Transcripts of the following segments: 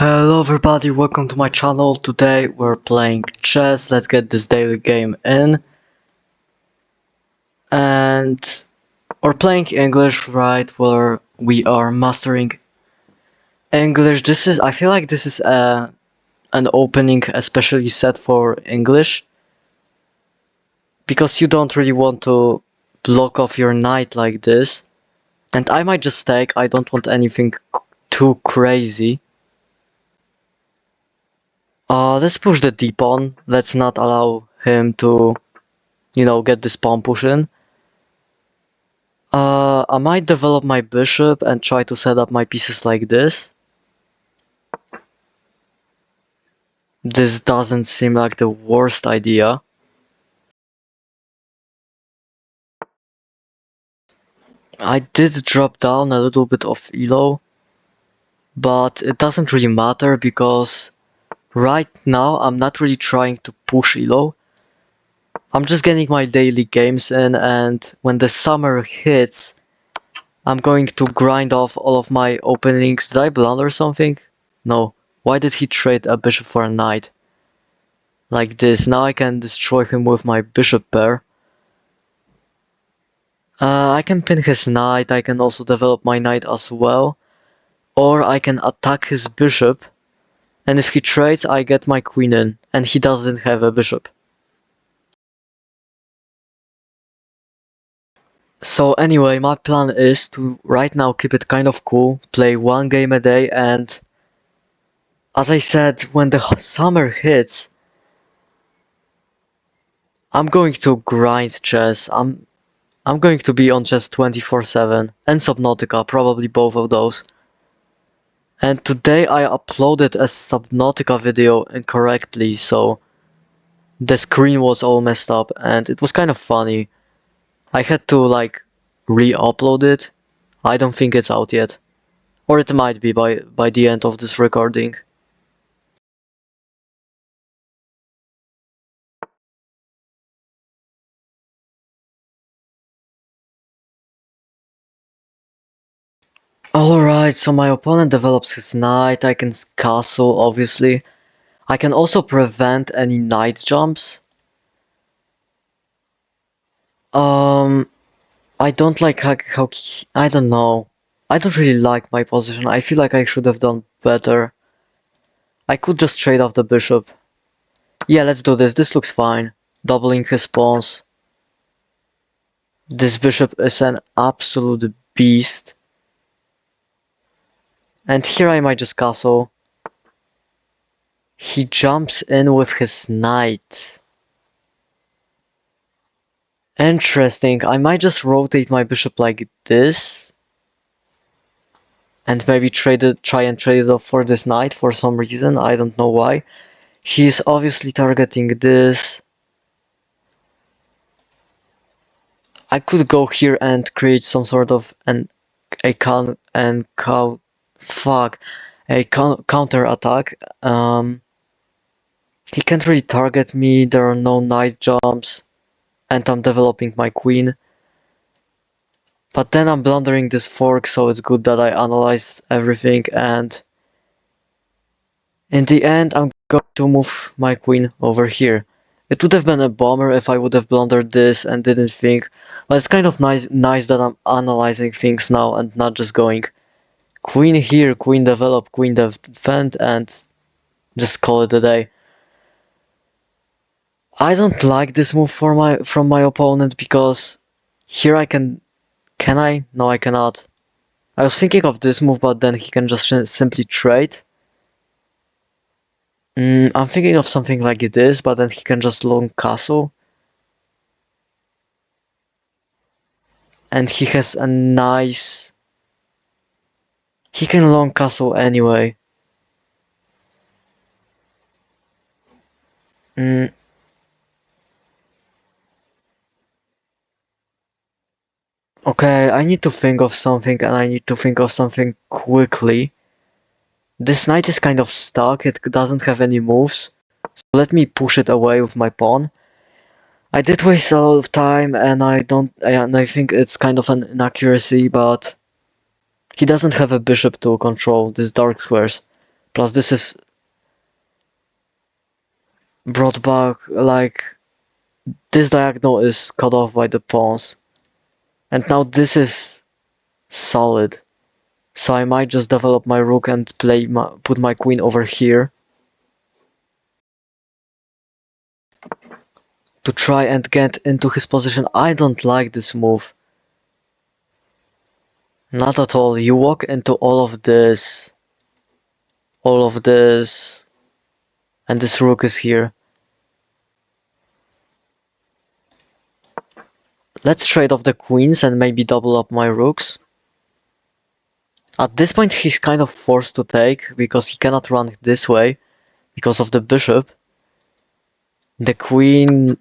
Hello everybody, welcome to my channel. Today we're playing chess. Let's get this daily game in. And we're playing English, right, where we are mastering English. I feel like this is an opening especially set for English. Because you don't really want to block off your knight like this. And I might just take, I don't want anything too crazy. Let's push the d pawn. Let's not allow him to, get this pawn push in. I might develop my bishop and try to set up my pieces like this. This doesn't seem like the worst idea. I did drop down a little bit of elo, but it doesn't really matter because right now I'm not really trying to push elo. I'm just getting my daily games in, and when the summer hits, I'm going to grind off all of my openings. Did I blunder something? No. Why did he trade a bishop for a knight? Like this. Now I can destroy him with my bishop pair. I can pin his knight. I can also develop my knight as well. Or I can attack his bishop. And if he trades, I get my queen in. And he doesn't have a bishop. So anyway, my plan is to right now keep it kind of cool. Play one game a day, and as I said, when the summer hits, I'm going to grind chess. I'm going to be on chess 24/7 and Subnautica, probably both of those. And today I uploaded a Subnautica video incorrectly, so the screen was all messed up and it was kind of funny. I had to like re-upload it. I don't think it's out yet. Or it might be by the end of this recording. Alright, so my opponent develops his knight. I can castle, obviously. I can also prevent any knight jumps. I don't like how I don't know. I don't really like my position. I feel like I should have done better. I could just trade off the bishop. Yeah, let's do this. This looks fine. Doubling his pawns. This bishop is an absolute beast. And here I might just castle. He jumps in with his knight. Interesting. I might just rotate my bishop like this. And maybe try and trade it off for this knight for some reason. I don't know why. He's obviously targeting this. I could go here and create some sort of a counter attack. He can't really target me. There are no knight jumps, and I'm developing my queen. But then I'm blundering this fork, so it's good that I analyzed everything, and in the end I'm going to move my queen over here. It would have been a bummer if I would have blundered this and didn't think, but it's kind of nice that I'm analyzing things now and not just going queen here, queen develop, queen defend, and just call it a day. I don't like this move from my opponent because here I can I? No, I cannot. I was thinking of this move, but then he can just simply trade. I'm thinking of something like this, but then he can just long castle. And he has a nice... He can long castle anyway. Okay, I need to think of something, and I need to think of something quickly. This knight is kind of stuck, it doesn't have any moves. So let me push it away with my pawn. I did waste a lot of time, and I think it's kind of an inaccuracy, but he doesn't have a bishop to control these dark squares. Plus this is brought back, like, this diagonal is cut off by the pawns. And now this is solid. So I might just develop my rook and put my queen over here to try and get into his position. I don't like this move. Not at all. You walk into all of this, and this rook is here. Let's trade off the queens and maybe double up my rooks. At this point he's kind of forced to take, because he cannot run this way, because of the bishop. The queen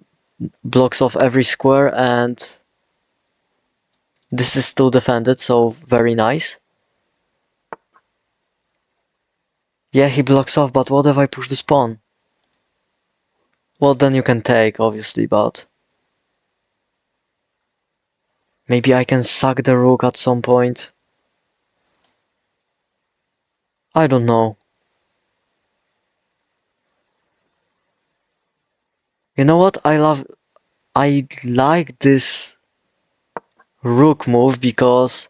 blocks off every square, and this is still defended, so very nice. Yeah, he blocks off, but what if I push this pawn? Well, then you can take, obviously, but maybe I can sack the rook at some point. I don't know. You know what? I like this rook move, because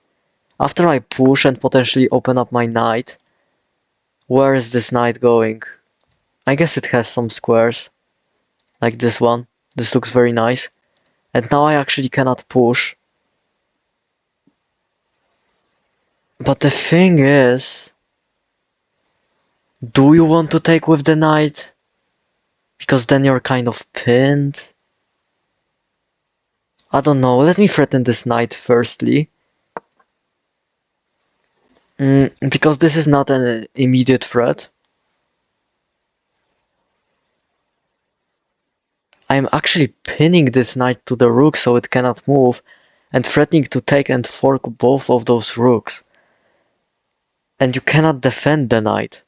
after I push and potentially open up my knight, where is this knight going? I guess it has some squares, like this one. This looks very nice. And now I actually cannot push. But the thing is, do you want to take with the knight? Because then you're kind of pinned. I don't know, let me threaten this knight firstly. Because this is not an immediate threat. I'm actually pinning this knight to the rook so it cannot move, and threatening to take and fork both of those rooks. And you cannot defend the knight.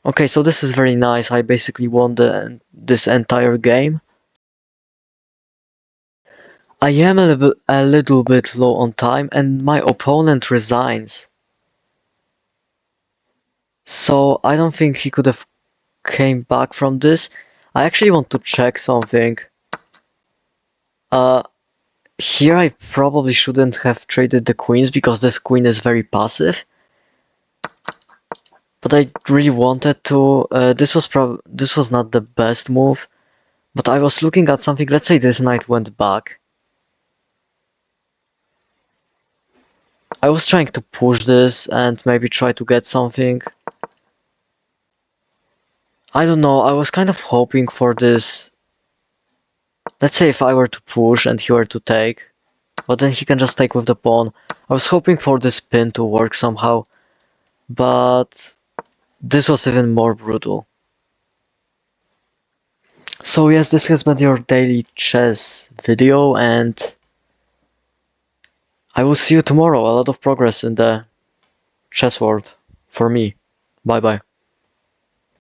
Okay, so this is very nice. I basically won this entire game. I am a little bit low on time, and my opponent resigns. So I don't think he could have came back from this. I actually want to check something. Here I probably shouldn't have traded the queens, because this queen is very passive. But I really wanted to. This was not the best move. But I was looking at something. Let's say this knight went back. I was trying to push this and maybe try to get something. I don't know, I was kind of hoping for this. Let's say if I were to push and he were to take, but then he can just take with the pawn. I was hoping for this pin to work somehow, but this was even more brutal. So yes, this has been your daily chess video, and I will see you tomorrow. A lot of progress in the chess world for me. Bye bye.